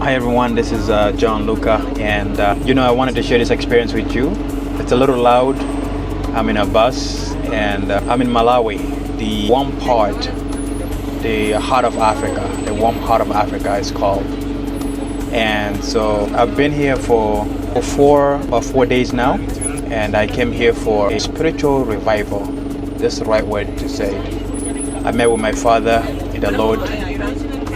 Hi everyone, this is John Luka, and I wanted to share this experience with you. It's a little loud. I'm in a bus, and I'm in Malawi, the warm part, the heart of Africa. The warm heart of Africa is called. And so I've been here for 4 days now, and I came here for a spiritual revival. This is the right word to say it. I met with my father in the Lord,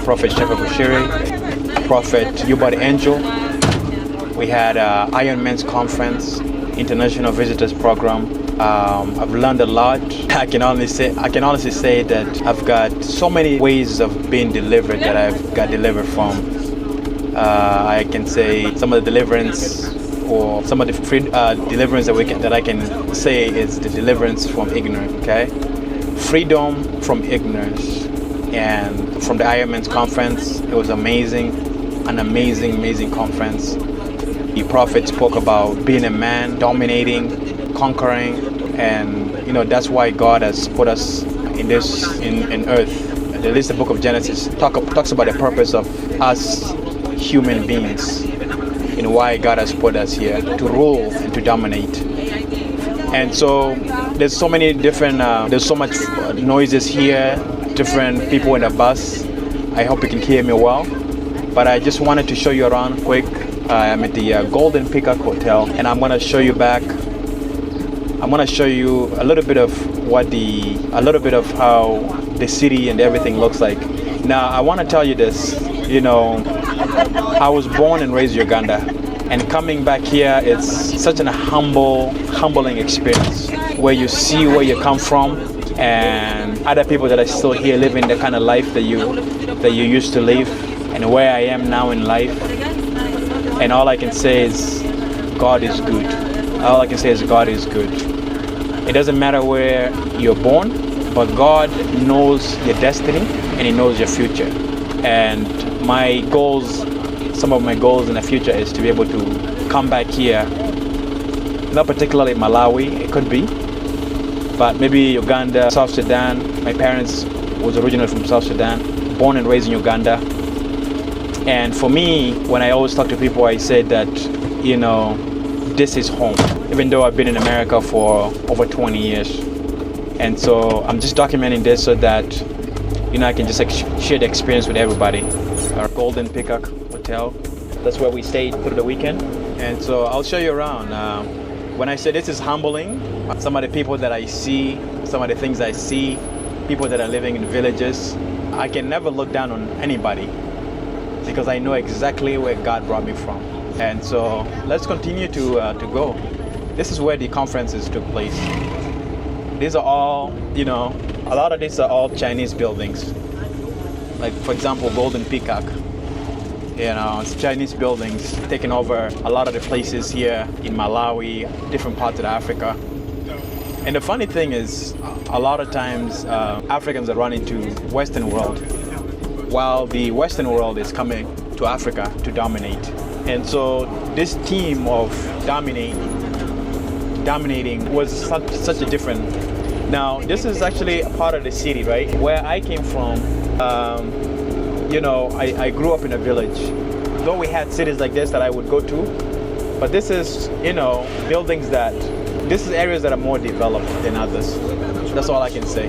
Prophet Shepherd Bushiri, Prophet Yuba the Angel. We had Iron Man's Conference, International Visitors Program. I've learned a lot. I can honestly say that I've got so many ways of being delivered that I've got delivered from. I can say some of the deliverance, or some of the deliverance that I can say is the deliverance from ignorance. Okay, freedom from ignorance. And from the Iron Man's Conference, it was amazing. An amazing conference. The prophet spoke about being a man, dominating, conquering, and that's why God has put us in earth. At least the book of Genesis talks about the purpose of us human beings, and why God has put us here to rule and to dominate. And so there's so many different there's so much noises here, different people in the bus. I hope you can hear me well. But I just wanted to show you around quick. I'm at the Golden Peacock Hotel, and I'm gonna show you back. I'm gonna show you a little bit of how the city and everything looks like. Now, I want to tell you this. I was born and raised in Uganda, and coming back here, it's such an humbling experience where you see where you come from and other people that are still here living the kind of life that you used to live, and where I am now in life. And all I can say is God is good. All I can say is God is good. It doesn't matter where you're born, but God knows your destiny and He knows your future. And some of my goals in the future is to be able to come back here, not particularly Malawi, it could be, but maybe Uganda, South Sudan. My parents was originally from South Sudan, born and raised in Uganda. And for me, when I always talk to people, I say that, this is home, even though I've been in America for over 20 years. And so I'm just documenting this so that, I can just share the experience with everybody. Our Golden Peacock Hotel, that's where we stayed through the weekend. And so I'll show you around. When I say this is humbling, some of the people that I see, some of the things I see, people that are living in villages, I can never look down on anybody, because I know exactly where God brought me from. And so let's continue to go. This is where the conferences took place. These are all, a lot of these are all Chinese buildings. Like, for example, Golden Peacock. It's Chinese buildings taking over a lot of the places here in Malawi, different parts of Africa. And the funny thing is, a lot of times Africans are running to Western world, while the Western world is coming to Africa to dominate. And so this theme of dominating was such a different. Now, this is actually a part of the city, right? Where I came from, I grew up in a village. Though we had cities like this that I would go to, but this is, this is areas that are more developed than others. That's all I can say.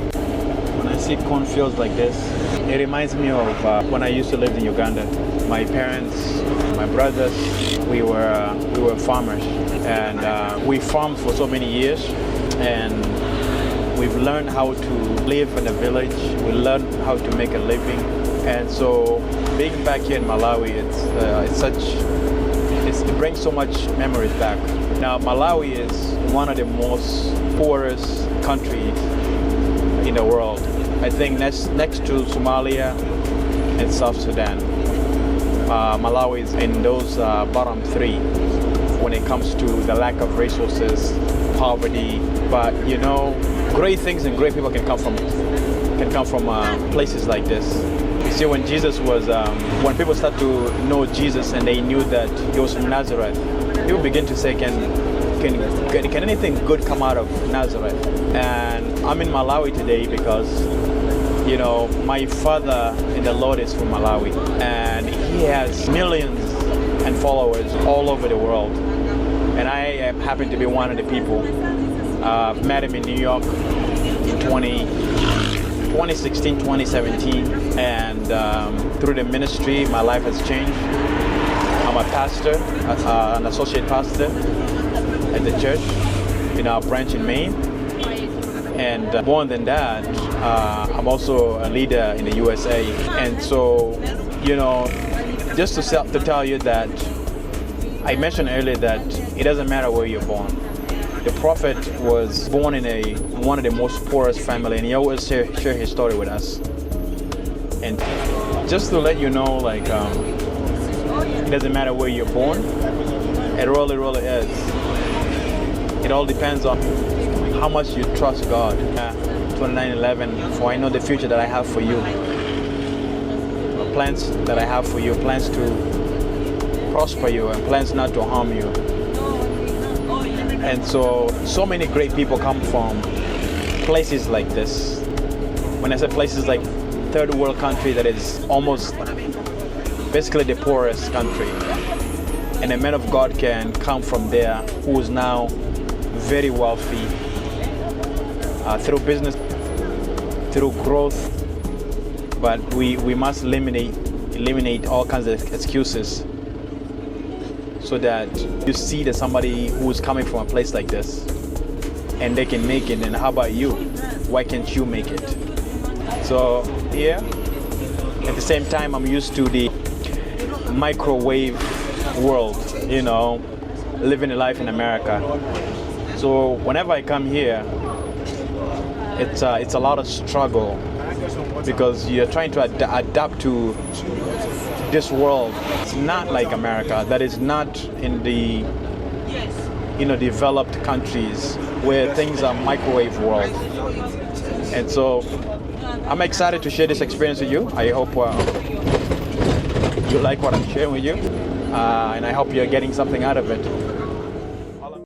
When I see cornfields like this, it reminds me of when I used to live in Uganda. My parents, my brothers, we were farmers, and we farmed for so many years, and we've learned how to live in a village. We learned how to make a living, and so being back here in Malawi, it brings so much memories back. Now, Malawi is one of the most poorest countries in the world. I think next to Somalia and South Sudan. Malawi is in those bottom three when it comes to the lack of resources, poverty. But great things and great people can come from places like this. You see, when Jesus was, when people start to know Jesus and they knew that He was from Nazareth, people begin to say, can anything good come out of Nazareth? And I'm in Malawi today because You know, my father in the Lord is from Malawi, and he has millions and followers all over the world. And I happen to be one of the people. I've met him in New York in 2016, 2017, and through the ministry, my life has changed. I'm a pastor, an associate pastor at the church in our branch in Maine. And more than that, I'm also a leader in the USA. And so, you know, just to tell you that I mentioned earlier that it doesn't matter where you're born. The prophet was born in one of the most poorest family, and he always share his story with us. And just to let you know, like, it doesn't matter where you're born. It really, really is. It all depends on how much you trust God. 29:11, for I know the future that I have for you. Plans that I have for you, plans to prosper you and plans not to harm you. And so many great people come from places like this. When I say places like third world country that is almost basically the poorest country. And a man of God can come from there who is now very wealthy through business, through growth. But we must eliminate all kinds of excuses so that you see that somebody who is coming from a place like this and they can make it. And how about you? Why can't you make it? So yeah, at the same time, I'm used to the microwave world, you know, living a life in America. So whenever I come here, it's a lot of struggle because you're trying to adapt to this world. It's not like America. That is not in the developed countries where things are microwave world. And so I'm excited to share this experience with you. I hope you like what I'm sharing with you, and I hope you're getting something out of it.